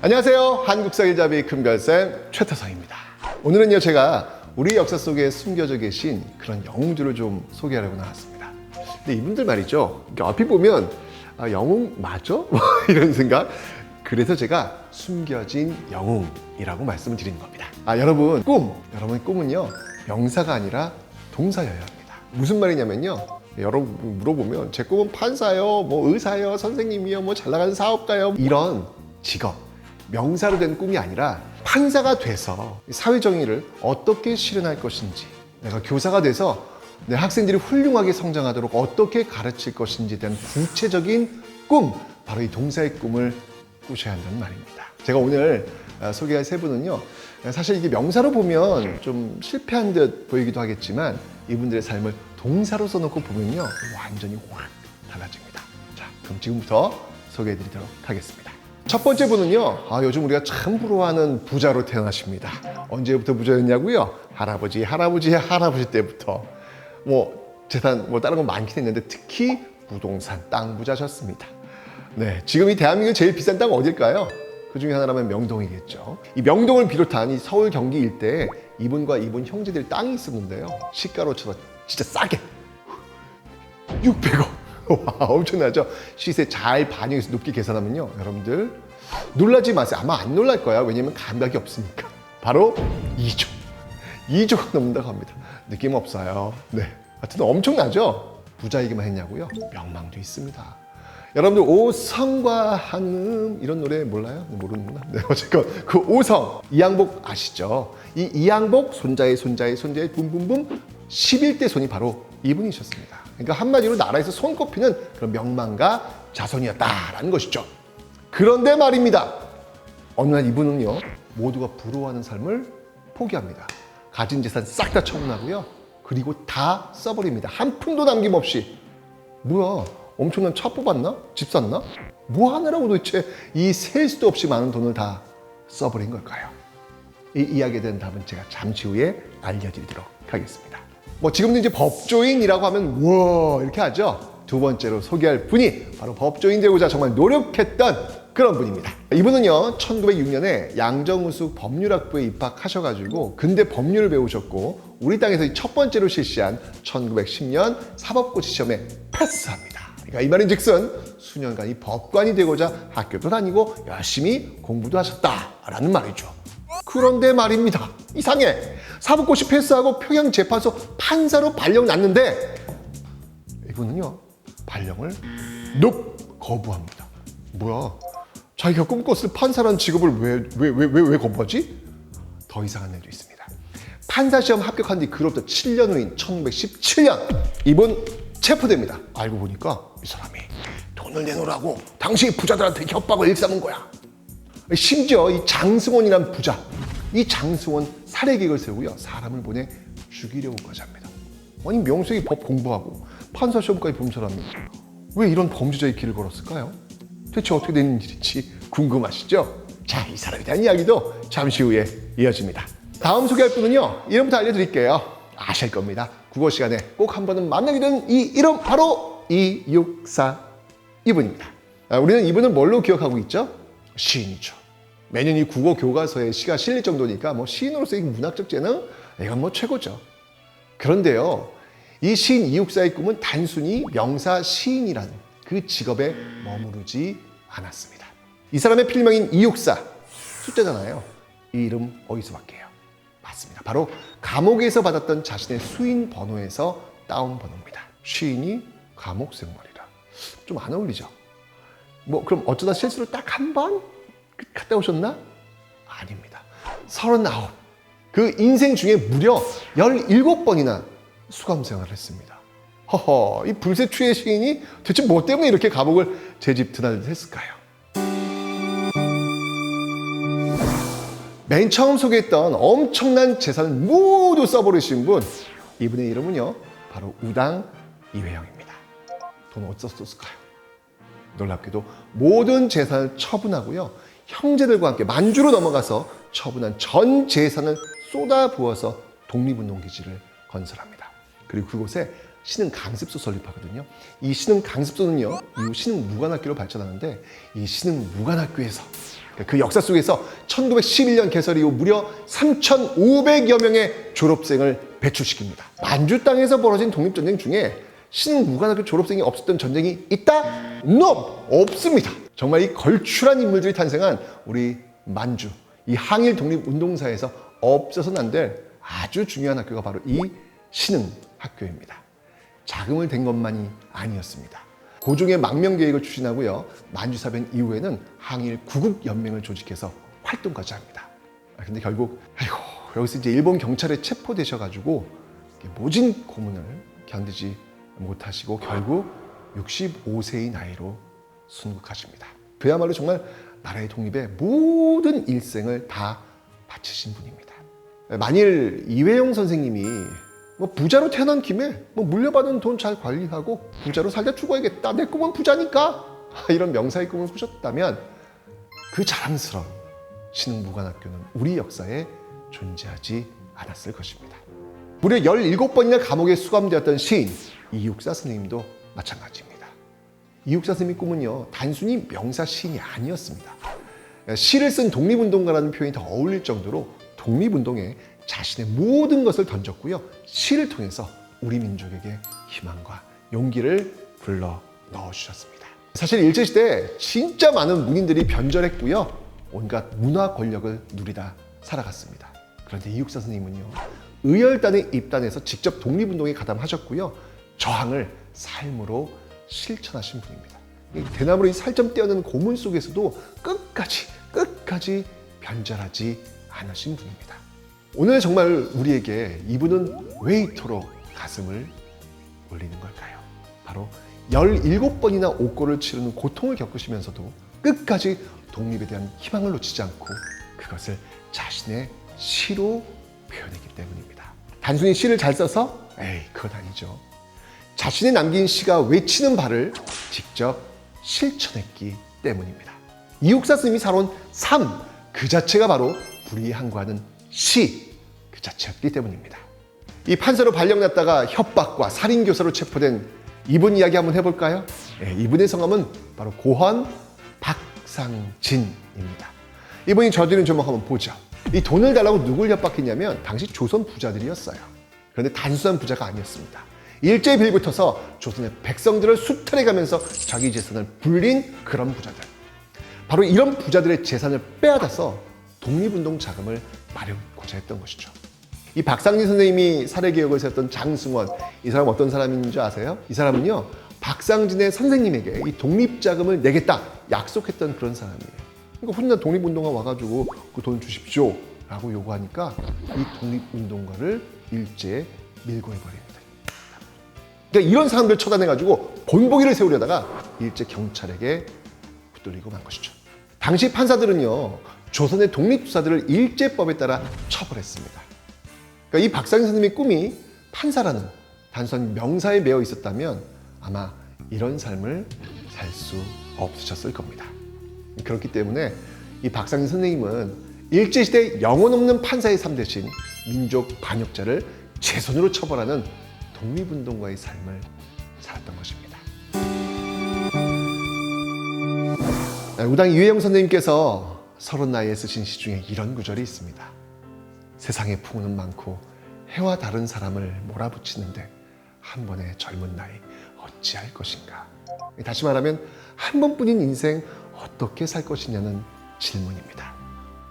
안녕하세요. 한국사일잡이 금별쌤 최태성입니다. 오늘은요, 제가 우리 역사 속에 숨겨져 계신 그런 영웅들을 좀 소개하려고 나왔습니다. 근데 이분들 말이죠, 앞에 보면 영웅 맞아? 이런 생각. 그래서 제가 숨겨진 영웅이라고 말씀을 드리는 겁니다. 여러분의 꿈은요, 명사가 아니라 동사여야 합니다. 무슨 말이냐면요, 여러분 물어보면 제 꿈은 판사요, 뭐 의사요, 선생님이요, 뭐 잘나가는 사업가요, 이런 직업, 명사로 된 꿈이 아니라 판사가 돼서 사회정의를 어떻게 실현할 것인지, 내가 교사가 돼서 내 학생들이 훌륭하게 성장하도록 어떻게 가르칠 것인지에 대한 구체적인 꿈, 바로 이 동사의 꿈을 꾸셔야 한다는 말입니다. 제가 오늘 소개할 세 분은요, 사실 이게 명사로 보면 좀 실패한 듯 보이기도 하겠지만 이분들의 삶을 동사로 써놓고 보면요, 완전히 확 달라집니다. 자, 그럼 지금부터 소개해드리도록 하겠습니다. 첫 번째 분은요, 요즘 우리가 참 부러워하는 부자로 태어나십니다. 언제부터 부자였냐고요? 할아버지 때부터 재산 다른 건 많긴 했는데 특히 부동산, 땅 부자셨습니다. 네, 지금 이 대한민국 제일 비싼 땅 어딜까요? 그 중에 하나라면 명동이겠죠. 이 명동을 비롯한 이 서울, 경기 일대에 이분과 이분 형제들 땅이 있었는데요, 시가로 쳐서 진짜 싸게 600억. 와, 엄청나죠? 시세 잘 반영해서 높게 계산하면요, 여러분들 놀라지 마세요. 아마 안 놀랄 거야. 왜냐면 감각이 없으니까. 바로 2조가 넘는다고 합니다. 느낌 없어요. 네, 하여튼 엄청나죠? 부자이기만 했냐고요? 명망도 있습니다. 여러분들 오성과 한음 이런 노래 몰라요? 모르는구나. 네, 어쨌건 그 오성, 이양복 아시죠? 이 이양복 손자의 붐붐붐 11대 손이 바로 이분이셨습니다. 그러니까 한마디로 나라에서 손꼽히는 그런 명망가 자손이었다라는 것이죠. 그런데 말입니다, 어느 날 이분은요, 모두가 부러워하는 삶을 포기합니다. 가진 재산 싹 다 처분하고요, 그리고 다 써버립니다. 한 푼도 남김없이. 뭐야, 엄청난 차 뽑았나? 집 샀나? 뭐 하느라고 도대체 이 셀 수도 없이 많은 돈을 다 써버린 걸까요? 이 이야기에 대한 답은 제가 잠시 후에 알려드리도록 하겠습니다. 지금도 이제 법조인이라고 하면 우와 이렇게 하죠. 두 번째로 소개할 분이 바로 법조인 되고자 정말 노력했던 그런 분입니다. 이분은요, 1906년에 양정우수 법률학부에 입학하셔가지고 근대 법률을 배우셨고, 우리 땅에서 첫 번째로 실시한 1910년 사법고시 시험에 패스합니다. 그러니까 이 말인즉슨 수년간 이 법관이 되고자 학교도 다니고 열심히 공부도 하셨다라는 말이죠. 그런데 말입니다, 이상해. 사법고시 패스하고 평양재판소 판사로 발령 났는데 이분은요, 발령을 거부합니다. 뭐야, 자기가 꿈꿨을 판사라는 직업을 왜 거부하지? 더 이상한 일도 있습니다. 판사시험 합격한 뒤 그로부터 7년 후인 1917년 이분 체포됩니다. 알고 보니까 이 사람이 돈을 내놓으라고 당시 부자들한테 협박을 일삼은 거야. 심지어 이 장승원이란 부자, 이 장승원 살해 계획을 세우고요, 사람을 보내 죽이려고 까지 합니다. 아니, 명색이 법 공부하고 판사 시험까지 본 사람이 왜 이런 범죄자의 길을 걸었을까요? 대체 어떻게 된 일인지 궁금하시죠? 자, 이 사람에 대한 이야기도 잠시 후에 이어집니다. 다음 소개할 분은요, 이름부터 알려드릴게요. 아실 겁니다. 국어 시간에 꼭 한 번은 만나게 된 이 이름, 바로 이육사 이분입니다. 우리는 이분을 뭘로 기억하고 있죠? 시인이죠. 매년 이 국어 교과서에 시가 실릴 정도니까 시인으로서의 문학적 재능, 이건 최고죠. 그런데요, 이 시인 이육사의 꿈은 단순히 명사 시인이라는 그 직업에 머무르지 않았습니다. 이 사람의 필명인 이육사, 숫자잖아요. 이 이름 어디서 받게요? 맞습니다. 바로 감옥에서 받았던 자신의 수인 번호에서 따온 번호입니다. 시인이 감옥 생활이라 좀 안 어울리죠? 그럼 어쩌다 실수로 딱 한 번 갔다 오셨나? 아닙니다. 39. 그 인생 중에 무려 17번이나 수감 생활을 했습니다. 허허, 이 불세추의 시인이 대체 뭐 때문에 이렇게 감옥을 재집 드나들했을까요? 맨 처음 소개했던 엄청난 재산을 모두 써버리신 분, 이분의 이름은요, 바로 우당 이회영입니다. 돈 어디서 썼을까요? 놀랍게도 모든 재산을 처분하고요, 형제들과 함께 만주로 넘어가서 처분한 전 재산을 쏟아부어서 독립운동기지를 건설합니다. 그리고 그곳에 신흥 강습소 설립하거든요. 이 신흥 강습소는요, 이후 신흥 무관학교로 발전하는데, 이 신흥 무관학교에서 그 역사 속에서 1911년 개설 이후 무려 3,500여 명의 졸업생을 배출시킵니다. 만주 땅에서 벌어진 독립전쟁 중에 신무관학교 졸업생이 없었던 전쟁이 있다? No! 없습니다. 정말 이 걸출한 인물들이 탄생한 우리 만주, 이 항일 독립운동사에서 없어서는 안 될 아주 중요한 학교가 바로 이 신흥학교입니다. 자금을 댄 것만이 아니었습니다. 고종의 망명계획을 추진하고요. 만주사변 이후에는 항일 구국연맹을 조직해서 활동까지 합니다. 근데 결국 여기서 이제 일본 경찰에 체포되셔가지고 모진 고문을 견디지 못하시고 결국 65세의 나이로 순국하십니다. 그야말로 정말 나라의 독립에 모든 일생을 다 바치신 분입니다. 만일 이회영 선생님이 부자로 태어난 김에 물려받은 돈 잘 관리하고 부자로 살다 죽어야겠다. 내 꿈은 부자니까. 이런 명사의 꿈을 꾸셨다면 그 자랑스러운 신흥무관학교는 우리 역사에 존재하지 않았을 것입니다. 무려 17번이나 감옥에 수감되었던 시인 이육사 선생님도 마찬가지입니다. 이육사 선생님의 꿈은요, 단순히 명사 시인이 아니었습니다. 시를 쓴 독립운동가라는 표현이 더 어울릴 정도로 독립운동에 자신의 모든 것을 던졌고요. 시를 통해서 우리 민족에게 희망과 용기를 불러 넣어주셨습니다. 사실 일제시대 진짜 많은 문인들이 변절했고요. 온갖 문화 권력을 누리다 살아갔습니다. 그런데 이육사 선생님은요, 의열단에 입단해서 직접 독립운동에 가담하셨고요. 저항을 삶으로 실천하신 분입니다. 대나무로 이 살점 떼어내는 고문 속에서도 끝까지 변절하지 않으신 분입니다. 오늘 정말 우리에게 이분은 왜 이토록 가슴을 울리는 걸까요? 바로 17번이나 옥고를 치르는 고통을 겪으시면서도 끝까지 독립에 대한 희망을 놓치지 않고 그것을 자신의 시로 표현했기 때문입니다. 단순히 시를 잘 써서? 그건 아니죠. 자신이 남긴 시가 외치는 바를 직접 실천했기 때문입니다. 이육사 스님이 살아온 삶 그 자체가 바로 불이항구하는 시 그 자체였기 때문입니다. 이 판사로 발령났다가 협박과 살인교사로 체포된 이분 이야기 한번 해볼까요? 이분의 성함은 바로 고헌 박상진입니다. 이분이 저지른 죄목 한번 보죠. 이 돈을 달라고 누굴 협박했냐면 당시 조선 부자들이었어요. 그런데 단순한 부자가 아니었습니다. 일제에 빌붙어서 조선의 백성들을 수탈해가면서 자기 재산을 불린 그런 부자들. 바로 이런 부자들의 재산을 빼앗아서 독립운동 자금을 마련하고자 했던 것이죠. 이 박상진 선생님이 사례개혁을 세웠던 장승원, 이 사람 어떤 사람인 줄 아세요? 이 사람은요, 박상진의 선생님에게 이 독립자금을 내겠다 약속했던 그런 사람이에요. 그러니까 혼자 독립운동가 와가지고 그 돈 주십시오 라고 요구하니까 이 독립운동가를 일제에 밀고 해버립니다. 그러니까 이런 사람들 처단해가지고 본보기를 세우려다가 일제 경찰에게 붙들리고 만 것이죠. 당시 판사들은요, 조선의 독립투사들을 일제법에 따라 처벌했습니다. 그러니까 이 박상진 선생님의 꿈이 판사라는 단순한 명사에 매여 있었다면 아마 이런 삶을 살 수 없으셨을 겁니다. 그렇기 때문에 이 박상진 선생님은 일제시대 영혼 없는 판사의 삶 대신 민족 반역자를 제 손으로 처벌하는 독립운동가의 삶을 살았던 것입니다. 우당 이회영 선생님께서 30나이에 쓰신 시 중에 이런 구절이 있습니다. 세상에 풍우는 많고 해와 다른 사람을 몰아붙이는데 한 번의 젊은 나이 어찌할 것인가. 다시 말하면 한 번뿐인 인생 어떻게 살 것이냐는 질문입니다.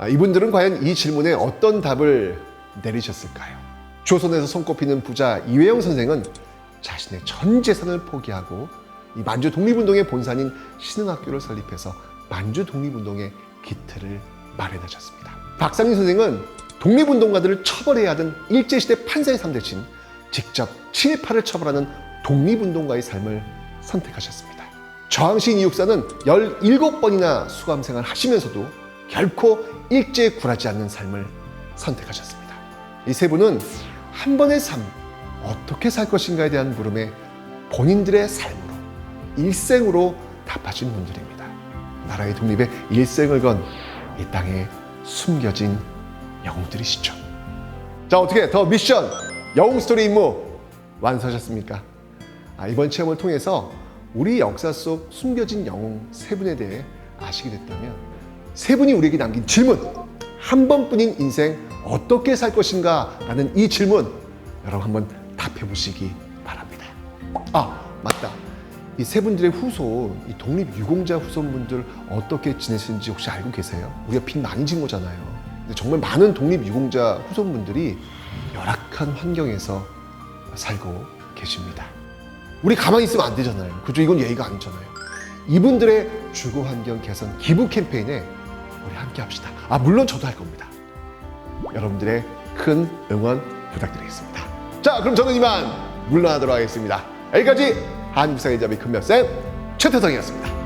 이분들은 과연 이 질문에 어떤 답을 내리셨을까요? 조선에서 손꼽히는 부자 이회영 선생은 자신의 전 재산을 포기하고 이 만주 독립운동의 본산인 신흥학교를 설립해서 만주 독립운동의 기틀을 마련하셨습니다. 박상진 선생은 독립운동가들을 처벌해야 하던 일제시대 판사의 삶 대신 직접 친일파를 처벌하는 독립운동가의 삶을 선택하셨습니다. 저항시인 이육사는 17번이나 수감생활을 하시면서도 결코 일제에 굴하지 않는 삶을 선택하셨습니다. 이 세 분은 한 번의 삶, 어떻게 살 것인가에 대한 물음에 본인들의 삶으로, 일생으로 답하신 분들입니다. 나라의 독립에 일생을 건 이 땅에 숨겨진 영웅들이시죠. 자, 어떻게 더 미션 영웅 스토리 임무 완수하셨습니까? 이번 체험을 통해서 우리 역사 속 숨겨진 영웅 세 분에 대해 아시게 됐다면 세 분이 우리에게 남긴 질문, 한 번뿐인 인생 어떻게 살 것인가 라는 이 질문 여러분 한번 답해 보시기 바랍니다. 아 맞다, 이 세 분들의 후손, 이 독립유공자 후손분들 어떻게 지내시는지 혹시 알고 계세요? 우리가 빚 많이 진 거잖아요. 근데 정말 많은 독립유공자 후손분들이 열악한 환경에서 살고 계십니다. 우리 가만히 있으면 안 되잖아요. 그죠? 이건 예의가 아니잖아요. 이분들의 주거 환경 개선 기부 캠페인에 우리 함께 합시다. 아 물론 저도 할 겁니다. 여러분들의 큰 응원 부탁드리겠습니다. 자 그럼 저는 이만 물러나도록 하겠습니다. 여기까지 한국사회자비 큰별쌤 최태성이었습니다.